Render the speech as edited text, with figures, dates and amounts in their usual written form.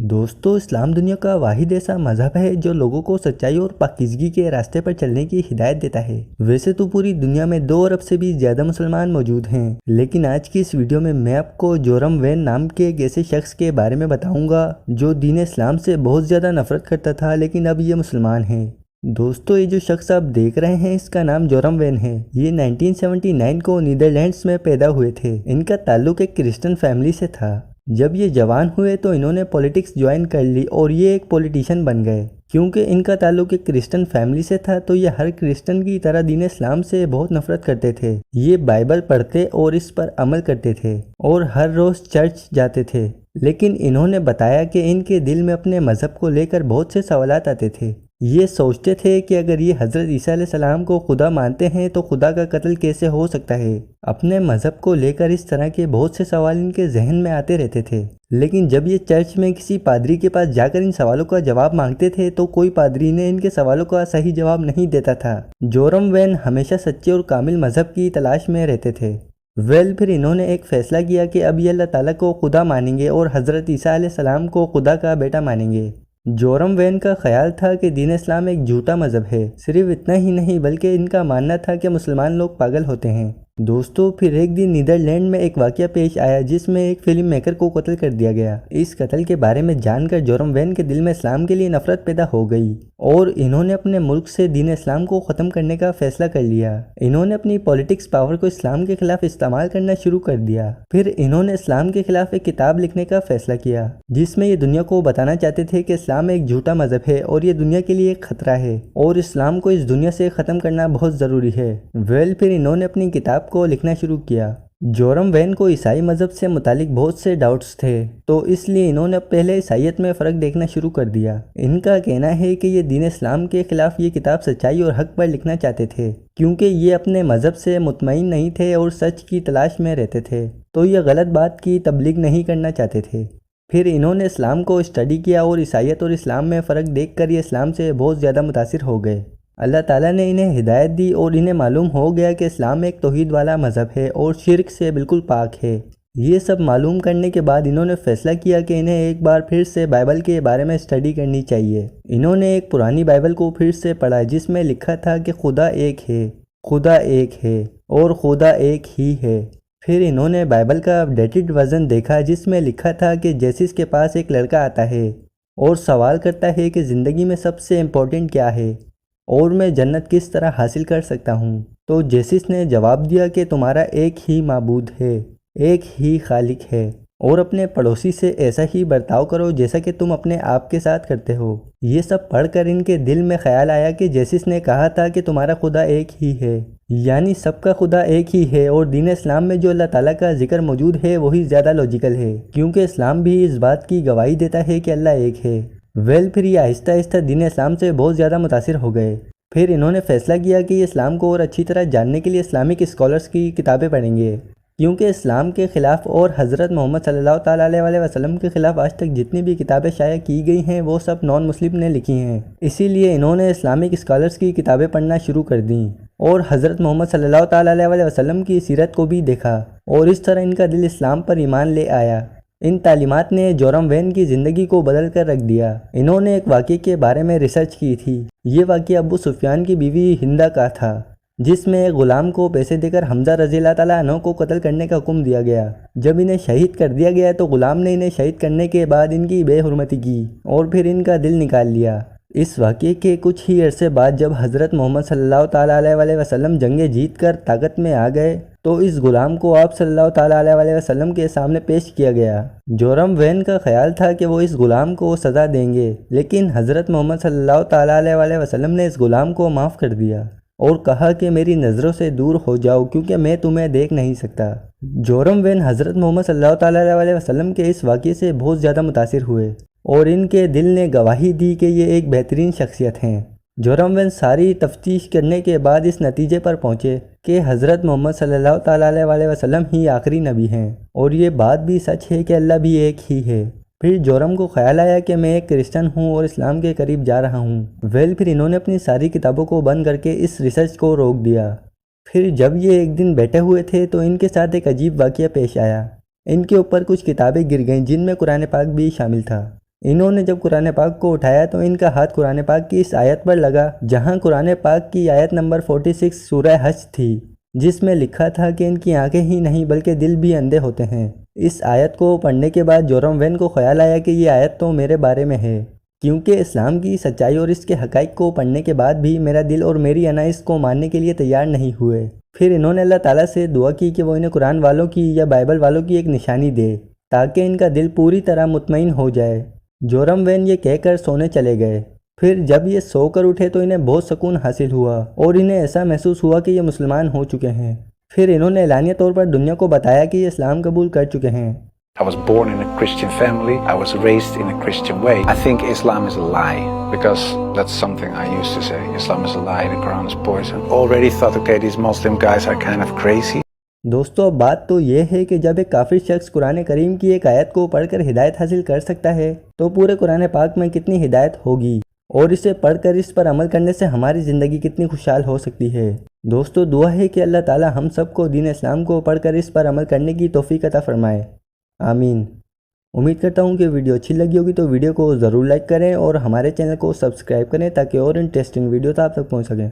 दोस्तों, इस्लाम दुनिया का वाहिद ऐसा मज़हब है जो लोगों को सच्चाई और पाकीज़गी के रास्ते पर चलने की हिदायत देता है। वैसे तो पूरी दुनिया में 2 अरब से भी ज़्यादा मुसलमान मौजूद हैं, लेकिन आज की इस वीडियो में मैं आपको जोरम वैन नाम के एक ऐसे शख्स के बारे में बताऊंगा जो दीन इस्लाम से बहुत ज़्यादा नफरत करता था, लेकिन अब ये मुसलमान है। दोस्तों, ये जो शख्स आप देख रहे हैं इसका नाम जोरम वैन है। ये 1979 को नीदरलैंड्स में पैदा हुए थे। इनका ताल्लुक एक क्रिश्चियन फैमिली से था। जब ये जवान हुए तो इन्होंने पॉलिटिक्स ज्वाइन कर ली और ये एक पॉलिटिशियन बन गए। क्योंकि इनका ताल्लुक एक क्रिश्चियन फैमिली से था तो ये हर क्रिश्चियन की तरह दीन इस्लाम से बहुत नफरत करते थे। ये बाइबल पढ़ते और इस पर अमल करते थे और हर रोज़ चर्च जाते थे। लेकिन इन्होंने बताया कि इनके दिल में अपने मज़हब को लेकर बहुत से सवालात आते थे। ये सोचते थे कि अगर ये हज़रत ईसा अलैहिस्सलाम को खुदा मानते हैं तो खुदा का कत्ल कैसे हो सकता है। अपने मज़हब को लेकर इस तरह के बहुत से सवाल इनके जहन में आते रहते थे। लेकिन जब ये चर्च में किसी पादरी के पास जाकर इन सवालों का जवाब मांगते थे तो कोई पादरी ने इनके सवालों का सही जवाब नहीं देता था। जोरम वैन हमेशा सच्चे और कामिल मज़हब की तलाश में रहते थे। फिर इन्होंने एक फ़ैसला किया कि अब ये अल्लाह ताला को खुदा मानेंगे और हज़रत ईसा अलैहिस्सलाम को खुदा का बेटा मानेंगे। जोरम वैन का ख्याल था कि दीन इस्लाम एक झूठा मज़हब है। सिर्फ इतना ही नहीं बल्कि इनका मानना था कि मुसलमान लोग पागल होते हैं। दोस्तों, फिर एक दिन नीदरलैंड में एक वाक़या पेश आया जिसमें एक फिल्म मेकर को कत्ल कर दिया गया। इस कत्ल के बारे में जानकर जोरम वैन के दिल में इस्लाम के लिए नफरत पैदा हो गई और इन्होंने अपने मुल्क से दीन इस्लाम को ख़त्म करने का फैसला कर लिया। इन्होंने अपनी पॉलिटिक्स पावर को इस्लाम के खिलाफ इस्तेमाल करना शुरू कर दिया। फिर इन्होंने इस्लाम के खिलाफ एक किताब लिखने का फैसला किया जिसमें ये दुनिया को बताना चाहते थे कि इस्लाम एक झूठा मज़हब है और ये दुनिया के लिए एक खतरा है और इस्लाम को इस दुनिया से ख़त्म करना बहुत ज़रूरी है। फिर इन्होंने अपनी किताब को लिखना शुरू किया। जोरम वैन को ईसाई मज़हब से मुतालिक बहुत से डाउट्स थे, तो इसलिए इन्होंने पहले ईसाइयत में फ़र्क देखना शुरू कर दिया। इनका कहना है कि ये दीन इस्लाम के खिलाफ ये किताब सच्चाई और हक पर लिखना चाहते थे, क्योंकि ये अपने मज़हब से मुतमईन नहीं थे और सच की तलाश में रहते थे, तो ये गलत बात की तबलीग नहीं करना चाहते थे। फिर इन्होंने इस्लाम को स्टडी किया और ईसाइयत और इस्लाम में फ़र्क देखकर ये इस्लाम से बहुत ज़्यादा मुतासिर हो गए। अल्लाह ताला ने इन्हें हिदायत दी और इन्हें मालूम हो गया कि इस्लाम एक तौहीद वाला मज़हब है और शिर्क से बिल्कुल पाक है। ये सब मालूम करने के बाद इन्होंने फ़ैसला किया कि इन्हें एक बार फिर से बाइबल के बारे में स्टडी करनी चाहिए। इन्होंने एक पुरानी बाइबल को फिर से पढ़ा जिसमें लिखा था कि खुदा एक है, खुदा एक है और खुदा एक ही है। फिर इन्होंने बाइबल का अपडेटेड वर्जन देखा जिसमें लिखा था कि जेसिस के पास एक लड़का आता है और सवाल करता है कि ज़िंदगी में सबसे इम्पोर्टेंट क्या है और मैं जन्नत किस तरह हासिल कर सकता हूँ। तो जेसिस ने जवाब दिया कि तुम्हारा एक ही माबूद है, एक ही खालिक है और अपने पड़ोसी से ऐसा ही बर्ताव करो जैसा कि तुम अपने आप के साथ करते हो। ये सब पढ़कर इनके दिल में ख्याल आया कि जेसिस ने कहा था कि तुम्हारा खुदा एक ही है, यानी सबका खुदा एक ही है और दीन इस्लाम में जो अल्लाह ताला का जिक्र मौजूद है वही ज़्यादा लॉजिकल है, क्योंकि इस्लाम भी इस बात की गवाही देता है कि अल्लाह एक है। फिर ये आहिस्ता आहिस्ता दीन इस्लाम से बहुत ज़्यादा मुतासिर हो गए। फिर इन्होंने फ़ैसला किया कि ये इस्लाम को और अच्छी तरह जानने के लिए इस्लामिक स्कॉलर्स की किताबें पढ़ेंगे, क्योंकि इस्लाम के ख़िलाफ़ और हज़रत मोहम्मद सल्लल्लाहु ताला अलैहि वसल्लम के ख़िलाफ़ आज तक जितनी भी किताबें शाया की गई हैं वो सब नॉन मुस्लिम ने लिखी हैं। इसीलिए इन्होंने इस्लामिक स्कॉलर्स की किताबें पढ़ना शुरू कर दी और हज़रत मोहम्मद सल्लल्लाहु ताला अलैहि वसल्लम की सीरत को भी देखा और इस तरह इनका दिल इस्लाम पर ईमान ले आया। इन तालीमात ने जोरम वैन की ज़िंदगी को बदल कर रख दिया। इन्होंने एक वाक़े के बारे में रिसर्च की थी। ये वाक़या अबू सुफियान की बीवी हिंदा का था, जिसमें एक ग़ुलाम को पैसे देकर हमजा रज़ियल्लाहु ताला अन्हु को कत्ल करने का हुक्म दिया गया। जब इन्हें शहीद कर दिया गया तो ग़ुलाम ने इन्हें शहीद करने के बाद इनकी बेहुरमती की और फिर इनका दिल निकाल लिया। इस वाक़े के कुछ ही अरसे बाद जब हज़रत मोहम्मद सल्लल्लाहु ताला अलैहि वसल्लम जंगे जीत कर ताकत में आ गए तो इस ग़ुलाम को आप सल्लल्लाहु ताला अलैहि वसल्लम के सामने पेश किया गया। जोरम वैन का ख्याल था कि वो इस ग़ुलाम को सज़ा देंगे, लेकिन हज़रत मोहम्मद सल्लल्लाहु ताला अलैहि वसल्लम ने इस ग़ुलाम को माफ़ कर दिया और कहा कि मेरी नज़रों से दूर हो जाओ क्योंकि मैं तुम्हें देख नहीं सकता। जोरम वैन हज़रत मोहम्मद सल्लल्लाहु ताला अलैहि वसल्लम के इस वाक़े से बहुत ज़्यादा मुतासिर हुए और इनके दिल ने गवाही दी कि ये एक बेहतरीन शख्सियत हैं। जोरम वैन सारी तफ्तीश करने के बाद इस नतीजे पर पहुँचे कि हज़रत मोहम्मद सल्लल्लाहु ताला अलैहि वसल्लम ही आखिरी नबी हैं और ये बात भी सच है कि अल्लाह भी एक ही है। फिर जोरम को ख्याल आया कि मैं एक क्रिश्चियन हूँ और इस्लाम के करीब जा रहा हूँ। फिर इन्होंने अपनी सारी किताबों को बंद करके इस रिसर्च को रोक दिया। फिर जब ये एक दिन बैठे हुए थे तो इनके साथ एक अजीब वाक़या पेश आया। इनके ऊपर कुछ किताबें गिर गईं जिनमें कुरान पाक भी शामिल था। انہوں نے جب قرآن پاک کو اٹھایا تو ان کا ہاتھ قرآن پاک کی اس آیت پر لگا جہاں قرآن پاک کی آیت نمبر 46 سورہ حج تھی، جس میں لکھا تھا کہ ان کی آنکھیں ہی نہیں بلکہ دل بھی اندھے ہوتے ہیں۔ اس آیت کو پڑھنے کے بعد جورم وین کو خیال آیا کہ یہ آیت تو میرے بارے میں ہے، کیونکہ اسلام کی سچائی اور اس کے حقائق کو پڑھنے کے بعد بھی میرا دل اور میری انا اس کو ماننے کے لیے تیار نہیں ہوئے۔ پھر انہوں نے اللہ تعالیٰ سے دعا کی کہ وہ انہیں قرآن والوں کی یا بائبل والوں کی ایک نشانی دے تاکہ ان کا دل پوری طرح مطمئن ہو جائے۔ جورم وین یہ کہہ کر سونے چلے گئے۔ پھر جب یہ سو کر اٹھے تو انہیں بہت سکون حاصل ہوا اور انہیں ایسا محسوس ہوا کہ یہ مسلمان ہو چکے ہیں۔ پھر انہوں نے اعلانیہ طور پر دنیا کو بتایا کہ یہ اسلام قبول کر چکے ہیں۔ I was born in a Christian family. I was raised in a Christian way. I think Islam is a lie because that's something I used to say. Islam is a lie, the Quran is poison. Already thought, okay, these Muslim guys are kind of crazy. دوستو اب بات تو یہ ہے کہ جب ایک کافر شخص قرآن کریم کی ایک آیت کو پڑھ کر ہدایت حاصل کر سکتا ہے تو پورے قرآن پاک میں کتنی ہدایت ہوگی اور اسے پڑھ کر اس پر عمل کرنے سے ہماری زندگی کتنی خوشحال ہو سکتی ہے۔ دوستو دعا ہے کہ اللہ تعالی ہم سب کو دین اسلام کو پڑھ کر اس پر عمل کرنے کی توفیق عطا فرمائے، آمین۔ امید کرتا ہوں کہ ویڈیو اچھی لگی ہوگی تو ویڈیو کو ضرور لائک کریں اور ہمارے چینل کو سبسکرائب کریں تاکہ اور انٹرسٹنگ ویڈیوز آپ تک پہنچ سکیں۔